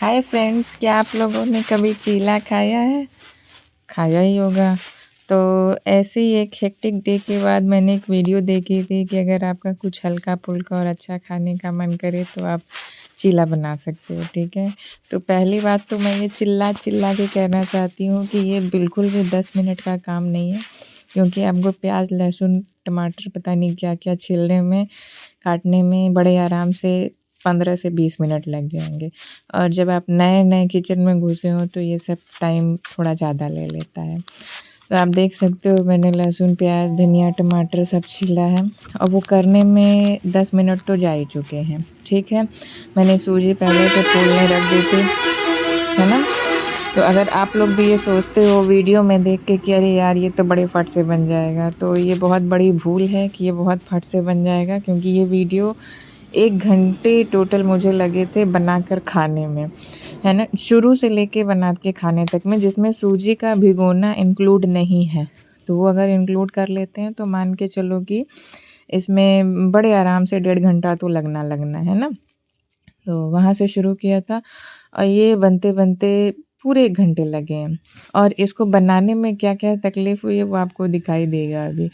Hi friends, क्या आप लोगों ने कभी चीला खाया है? खाया ही होगा। तो ऐसे ही एक हेक्टिक डे के बाद मैंने एक वीडियो देखी थी कि अगर आपका कुछ हल्का-फुल्का और अच्छा खाने का मन करे तो आप चीला बना सकते हो, ठीक है? तो पहली बात तो मैं ये चिल्ला-चिल्ला के कहना चाहती हूँ कि ये बिल्कुल भी 10 मिनट का काम नहीं है, क्योंकि आपको प्याज़, लहसुन, टमाटर पता नहीं क्या-क्या छीलने में, काटने में बड़े आराम से 15 से 20 मिनट लग जाएँगे। और जब आप नए-नए किचन में घुसे हो तो ये सब टाइम थोड़ा ज़्यादा ले लेता है। तो आप देख सकते हो मैंने लहसुन, प्याज़, धनिया, टमाटर सब छीला है और वो करने में 10 मिनट तो जा ही चुके हैं, ठीक है। मैंने सूजी पहले से फूलने रख दी थी, है ना? तो अगर आप लोग भी ये सोचते हो वीडियो में देख के कि अरे यार ये तो बड़े फट से बन जाएगा, तो ये बहुत बड़ी भूल है कि ये बहुत फट से बन जाएगा, क्योंकि ये वीडियो 1 घंटे टोटल मुझे लगे थे बनाकर खाने में, है ना? शुरू से लेके बना के खाने तक में, जिसमें सूजी का भिगोना इंक्लूड नहीं है। तो वो अगर इंक्लूड कर लेते हैं तो मान के चलो कि इसमें बड़े आराम से 1.5 घंटा तो लगना है ना? तो वहाँ से शुरू किया था और ये बनते-बनते पूरे 1 घंटे लगे हैं और इसको बनाने में क्या-क्या तकलीफ़ हुई है वो आपको दिखाई देगा अभी।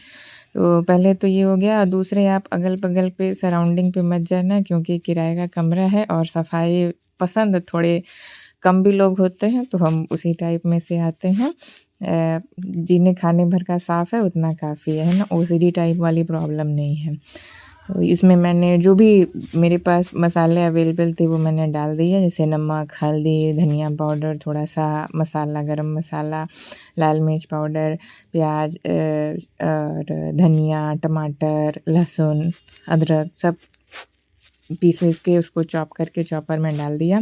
तो पहले तो ये हो गया और दूसरे आप अगल-बगल पे सराउंडिंग पे मत जाना, क्योंकि किराए का कमरा है और सफाई पसंद थोड़े कम भी लोग होते हैं, तो हम उसी टाइप में से आते हैं। जिन्हें खाने भर का साफ़ है उतना काफ़ी है ना? ओसीडी टाइप वाली प्रॉब्लम नहीं है। तो इसमें मैंने जो भी मेरे पास मसाले अवेलेबल थे वो मैंने डाल दिए, जैसे नमक, हल्दी, धनिया पाउडर, थोड़ा-सा मसाला, गरम मसाला, लाल मिर्च पाउडर, प्याज़ और धनिया, टमाटर, लहसुन, अदरक सब पीस-विस के उसको चॉप करके चॉपर में डाल दिया।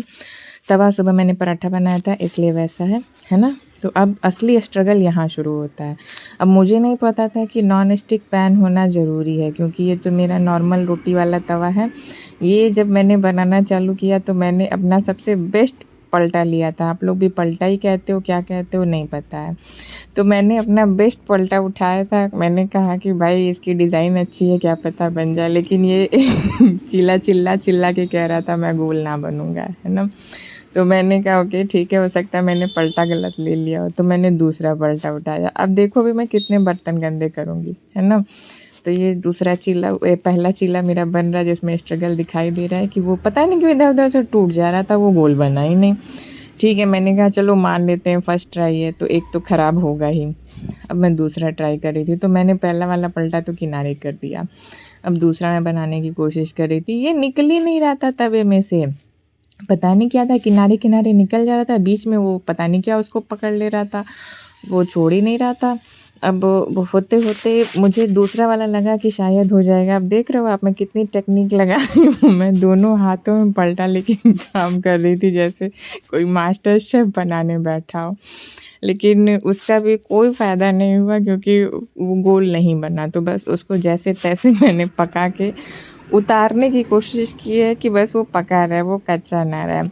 तवा सुबह मैंने पराठा बनाया था इसलिए वैसा है ना? तो अब असली स्ट्रगल यहाँ शुरू होता है। अब मुझे नहीं पता था कि नॉन स्टिक पैन होना ज़रूरी है, क्योंकि ये तो मेरा नॉर्मल रोटी वाला तवा है। ये जब मैंने बनाना चालू किया तो मैंने अपना सबसे बेस्ट पलटा लिया था। आप लोग भी पलटा ही कहते हो, क्या कहते हो नहीं पता है। तो मैंने अपना बेस्ट पलटा उठाया था। मैंने कहा कि भाई इसकी डिज़ाइन अच्छी है, क्या पता बन जाए, लेकिन ये चीला चिल्ला-चिल्ला के कह रहा था मैं गोल ना बनूँगा, है ना? तो मैंने कहा ओके ठीक है, हो सकता है मैंने पलटा गलत ले लिया हो, तो मैंने दूसरा पलटा उठाया। अब देखो अभी मैं कितने बर्तन गंदे करूँगी, है ना? तो ये दूसरा चीला पहला चीला मेरा बन रहा है, जिसमें स्ट्रगल दिखाई दे रहा है कि वो पता नहीं क्यों इधर-उधर से टूट जा रहा था, वो गोल बना ही नहीं। ठीक है, मैंने कहा चलो मान लेते हैं फर्स्ट ट्राई है तो एक तो ख़राब होगा ही। अब मैं दूसरा ट्राई कर रही थी, तो मैंने पहला वाला पलटा तो किनारे कर दिया। अब दूसरा मैं बनाने की कोशिश कर रही थी, ये निकल ही नहीं रहा था तवे में से। पता नहीं क्या था, किनारे-किनारे निकल जा रहा था, बीच में वो पता नहीं क्या उसको पकड़ ले रहा था, वो छोड़ ही नहीं रहा था। अब वो होते-होते मुझे दूसरा वाला लगा कि शायद हो जाएगा। अब देख रहे हो आप मैं कितनी टेक्निक लगा रही हूँ, मैं दोनों हाथों में पलटा लेके काम कर रही थी जैसे कोई मास्टर शेफ़ बनाने बैठा हो। लेकिन उसका भी कोई फ़ायदा नहीं हुआ, क्योंकि वो गोल नहीं बना, तो बस उसको जैसे-तैसे मैंने पका के उतारने की कोशिश की है कि बस वो पका रहे, वो कच्चा ना रहे।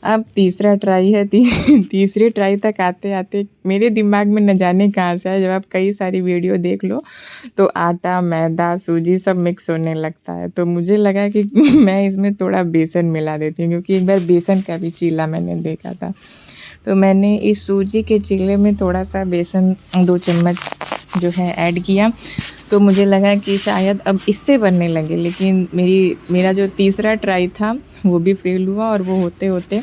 अब तीसरा ट्राई है, तीसरी ट्राई तक आते-आते मेरे दिमाग में न जाने कहाँ से आया, जब आप कई सारी वीडियो देख लो, तो आटा, मैदा, सूजी सब मिक्स होने लगता है। तो मुझे लगा कि मैं इसमें थोड़ा बेसन मिला देती हूँ, क्योंकि एक बार बेसन का भी चीला मैंने देखा था। तो मैंने इस सूजी के चीले में थोड़ा-सा बेसन 2 चम्मच जो है ऐड किया, तो मुझे लगा कि शायद अब इससे बनने लगे, लेकिन मेरा जो तीसरा ट्राई था वो भी फ़ेल हुआ और वो होते-होते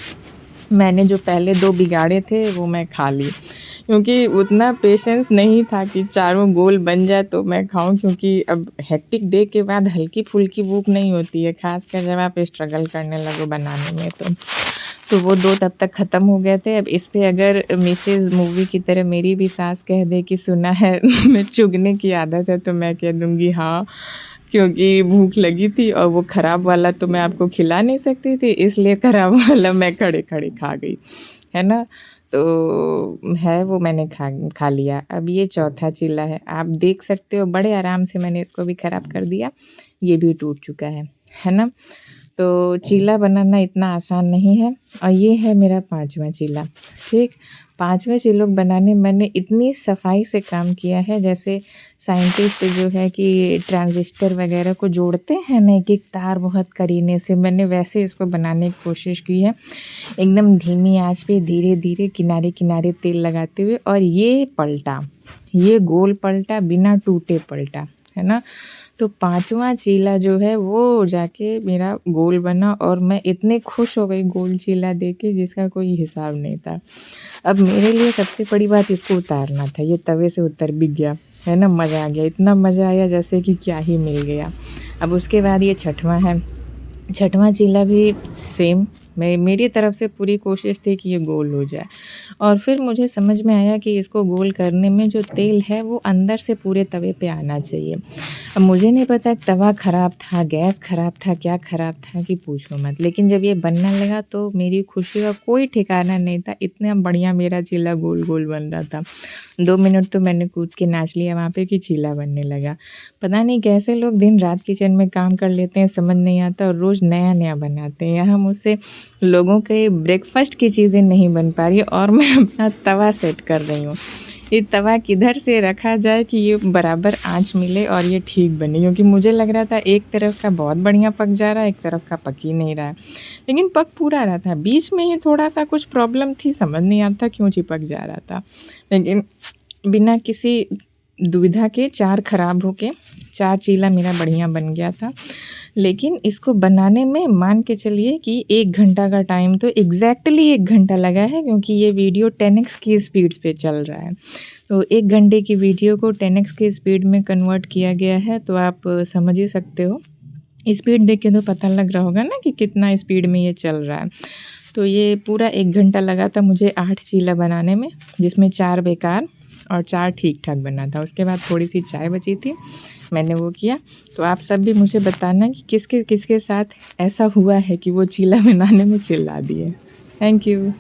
मैंने जो पहले 2 बिगाड़े थे वो मैं खा ली। क्योंकि उतना पेशेंस नहीं था कि चारों गोल बन जाए तो मैं खाऊँ, क्योंकि अब हेक्टिक डे के बाद हल्की-फुल्की भूख नहीं होती है, ख़ासकर जब आप स्ट्रगल करने लगो बनाने में तो। तो वो 2 तब तक ख़त्म हो गए थे। अब इस पे अगर मिसेज़ मूवी की तरह मेरी भी सास कह दे कि सुना है मैं चुगने की आदत है, तो मैं कह दूँगी हाँ, क्योंकि भूख लगी थी और वो ख़राब वाला तो मैं आपको खिला नहीं सकती थी, इसलिए ख़राब वाला मैं खड़े-खड़े खा गई, है ना? तो है वो मैंने खा लिया। अब ये चौथा चीला है, आप देख सकते हो बड़े आराम से मैंने इसको भी ख़राब कर दिया, ये भी टूट चुका है ना? तो चीला बनाना इतना आसान नहीं है और ये है मेरा 5वां चीला, ठीक। 5वें चीलों को बनाने मैंने इतनी सफाई से काम किया है, जैसे साइंटिस्ट जो है कि ट्रांजिस्टर वगैरह को जोड़ते हैं ना एक-एक तार बहुत करीने से, मैंने वैसे इसको बनाने की कोशिश की है। एकदम धीमी आँच पे धीरे-धीरे किनारे-किनारे तेल लगाते हुए, और ये पलटा, ये गोल पलटा, बिना टूटे पलटा, है ना। तो 5वां चीला जो है वो जाके मेरा गोल बना और मैं इतनी खुश हो गई गोल चीला देख के जिसका कोई हिसाब नहीं था। अब मेरे लिए सबसे बड़ी बात इसको उतारना था, ये तवे से उतर भी गया, है ना, मज़ा आ गया, इतना मज़ा आया जैसे कि क्या ही मिल गया। अब उसके बाद ये 6वां है, 6वां चीला भी सेम, मेरी तरफ से पूरी कोशिश थी कि ये गोल हो जाए, और फिर मुझे समझ में आया कि इसको गोल करने में जो तेल है वो अंदर से पूरे तवे पे आना चाहिए। अब मुझे नहीं पता तवा ख़राब था, गैस ख़राब था, क्या ख़राब था कि पूछो मत। लेकिन जब ये बनने लगा तो मेरी खुशी का कोई ठिकाना नहीं था, इतना बढ़िया मेरा चीला गोल-गोल बन रहा था। 2 मिनट तो मैंने कूद के नाच लिया वहाँ पे कि चीला बनने लगा। पता नहीं कैसे लोग दिन-रात किचन में काम कर लेते हैं, समझ नहीं आता, और रोज़ नया-नया बनाते हैं। यहाँ मुझसे लोगों के ब्रेकफ़ास्ट की चीज़ें नहीं बन पा रही है और मैं अपना तवा सेट कर रही हूँ। ये तवा किधर से रखा जाए कि ये बराबर आँच मिले और ये ठीक बने, क्योंकि मुझे लग रहा था एक तरफ का बहुत बढ़िया पक जा रहा है, एक तरफ का पक ही नहीं रहा है। लेकिन पक पूरा रहा था, बीच में ही थोड़ा-सा कुछ प्रॉब्लम थी, समझ नहीं आता क्यों चिपक जा रहा था। लेकिन बिना किसी दुविधा के 4 खराब होके 4 चीला मेरा बढ़िया बन गया था। लेकिन इसको बनाने में मान के चलिए कि 1 घंटा का टाइम तो एग्ज़ैक्टली 1 घंटा लगा है, क्योंकि ये वीडियो 10x की स्पीड्स पे चल रहा है। तो 1 घंटे की वीडियो को 10x की स्पीड में कन्वर्ट किया गया है, तो आप समझ ही सकते हो। स्पीड देख के तो पता लग रहा होगा ना कि कितना स्पीड में ये चल रहा है। तो ये पूरा 1 घंटा लगा था मुझे 8 चीला बनाने में, जिसमें 4 बेकार और 4 ठीक-ठाक बना था। उसके बाद थोड़ी-सी चाय बची थी, मैंने वो किया। तो आप सब भी मुझे बताना कि किसके-किसके साथ ऐसा हुआ है कि वो चीला बनाने में चिल्ला दिए। Thank you.